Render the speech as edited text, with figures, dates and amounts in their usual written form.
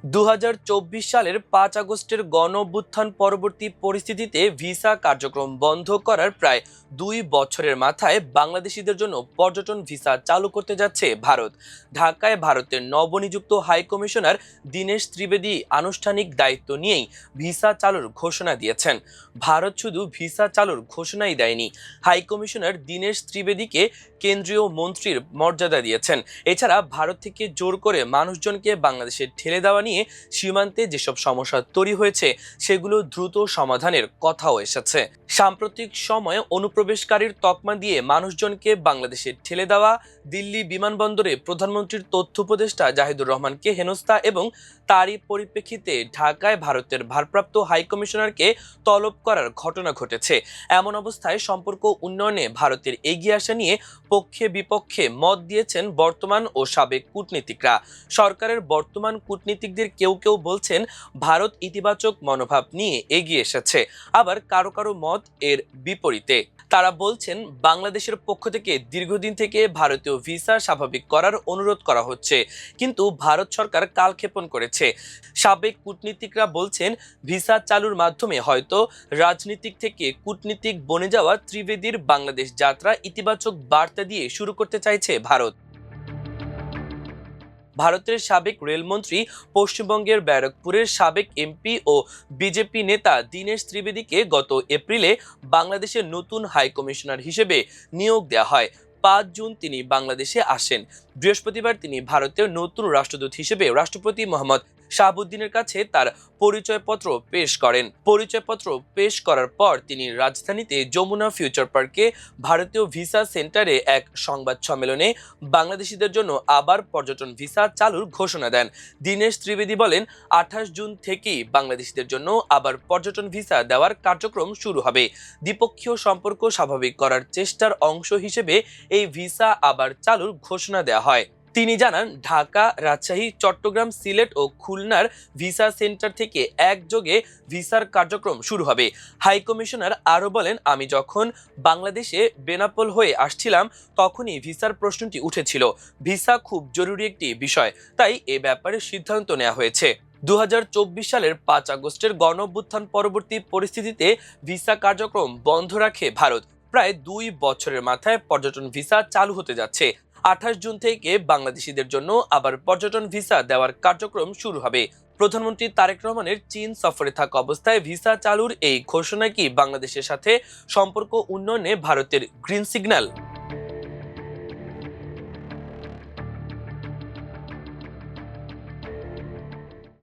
2024 সালের 5 আগস্টের গণঅভ্যুত্থান পরবর্তী পরিস্থিতিতে ভিসা কার্যক্রম বন্ধ করার প্রায় 2 বছরের মাথায় বাংলাদেশিদের জন্য পর্যটন ভিসা চালু করতে যাচ্ছে ভারত। ঢাকায় ভারতের নবনিযুক্ত হাই কমিশনার দীনেশ ত্রিবেদী আনুষ্ঠানিক দায়িত্ব নিয়েই ভিসা চালুর ঘোষণা দিয়েছেন। ভারত শুধু ভিসা চালুর ঘোষণাই দেয়নি, হাই কমিশনার দীনেশ ত্রিবেদীকে কেন্দ্রীয় মন্ত্রীর মর্যাদা দিয়েছেন। এছাড়া ভারত থেকে জোর করে মানুষজনকে বাংলাদেশে ঠেলে দেওয়া নিয়ে সীমান্তে যেসব সমস্যা তৈরি হয়েছে সেগুলো দ্রুত সমাধানের কথাও এসেছে। সাম্প্রতিক সময়ে অনুপ্রবেশকারীর তকমা দিয়ে মানুষজনকে বাংলাদেশে ঠেলে দেওয়া, দিল্লি বিমানবন্দরে প্রধানমন্ত্রীর তথ্য উপদেষ্টা জাহিদুর রহমানকে হেনস্থা এবং তারই পরিপ্রেক্ষিতে ঢাকায় ভারতের ভারপ্রাপ্ত হাইকমিশনারকে তলব করার ঘটনা ঘটেছে। এমন অবস্থায় সম্পর্ক উন্নয়নে ভারতের এগিয়ে আসা নিয়ে পক্ষে বিপক্ষে মত দিয়েছেন বর্তমান ও সাবেক কূটনীতিকরা। সরকারের বর্তমান কূটনীতিকদের কেউ কেউ বলছেন ভারত ইতিবাচক মনোভাব নিয়ে এগিয়ে এসেছে, আবার কারো কারো মত এর বিপরীতে। তারা বলছেন বাংলাদেশের পক্ষ থেকে দীর্ঘদিন থেকে ভারতীয় ভিসা স্বাভাবিক করার অনুরোধ করা হচ্ছে, কিন্তু ভারত সরকার কালক্ষেপণ করেছে। সাবেক কূটনীতিকরা বলছেন ভিসা চালুর মাধ্যমে হয়তো রাজনীতিক থেকে কূটনীতিক বনে যাওয়া ত্রিবেদীর বাংলাদেশ যাত্রা ইতিবাচক বার্তা দিয়ে শুরু করতে চাইছে ভারত। ভারতের সাবেক রেলমন্ত্রী, পশ্চিমবঙ্গের ব্যারাকপুরের সাবেক এমপি ও বিজেপি নেতা দীনেশ ত্রিবেদীকে গত এপ্রিলে বাংলাদেশের নতুন হাই কমিশনার হিসেবে নিয়োগ দেওয়া হয়। 5 জুন তিনি বাংলাদেশে আসেন। বৃহস্পতিবার তিনি ভারতের নতুন রাষ্ট্রদূত হিসেবে রাষ্ট্রপতি মোহাম্মদ শাহাবুদ্দিনের কাছে তার পরিচয়পত্র পেশ করেন। পরিচয়পত্র পেশ করার পর তিনি রাজধানীতে যমুনা ফিউচার পার্কে ভারতীয় ভিসা সেন্টারে এক সংবাদ সম্মেলনে বাংলাদেশিদের জন্য আবার পর্যটন ভিসা চালুর ঘোষণা দেন। দীনেশ ত্রিবেদী বলেন, 28 জুন থেকেই বাংলাদেশিদের জন্য আবার পর্যটন ভিসা দেওয়ার কার্যক্রম শুরু হবে। দ্বিপক্ষীয় সম্পর্ক স্বাভাবিক করার চেষ্টার অংশ হিসেবে এই ভিসা আবার চালুর ঘোষণা দেওয়া হয়। তিনি জানান, ঢাকা, রাজশাহী, চট্টগ্রাম, সিলেট ও খুলনার ভিসা সেন্টার থেকে একযোগে ভিসার কার্যক্রম শুরু হবে। হাই কমিশনার আরও বলেন, আমি যখন বাংলাদেশে বেনাপোল হয়ে আসছিলাম তখনই ভিসার প্রশ্নটি উঠেছিল। ভিসা খুব জরুরি একটি বিষয়, তাই এ ব্যাপারে সিদ্ধান্ত নেওয়া হয়েছে। 2024 সালের 5 আগস্টের গণঅভ্যুত্থান পরবর্তী পরিস্থিতিতে ভিসা কার্যক্রম বন্ধ রাখে ভারত। প্রায় 2 বছরের মাথায় পর্যটন ভিসা চালু হতে যাচ্ছে। 28 জুন থেকে বাংলাদেশিদের জন্য আবার পর্যটন ভিসা দেওয়ার কার্যক্রম শুরু হবে। প্রধানমন্ত্রী তারেক রহমানের চীন সফরে থাকা অবস্থায় ভিসা চালুর এই ঘোষণা কি বাংলাদেশের সাথে সম্পর্ক উন্নয়নে ভারতের গ্রিন সিগন্যাল?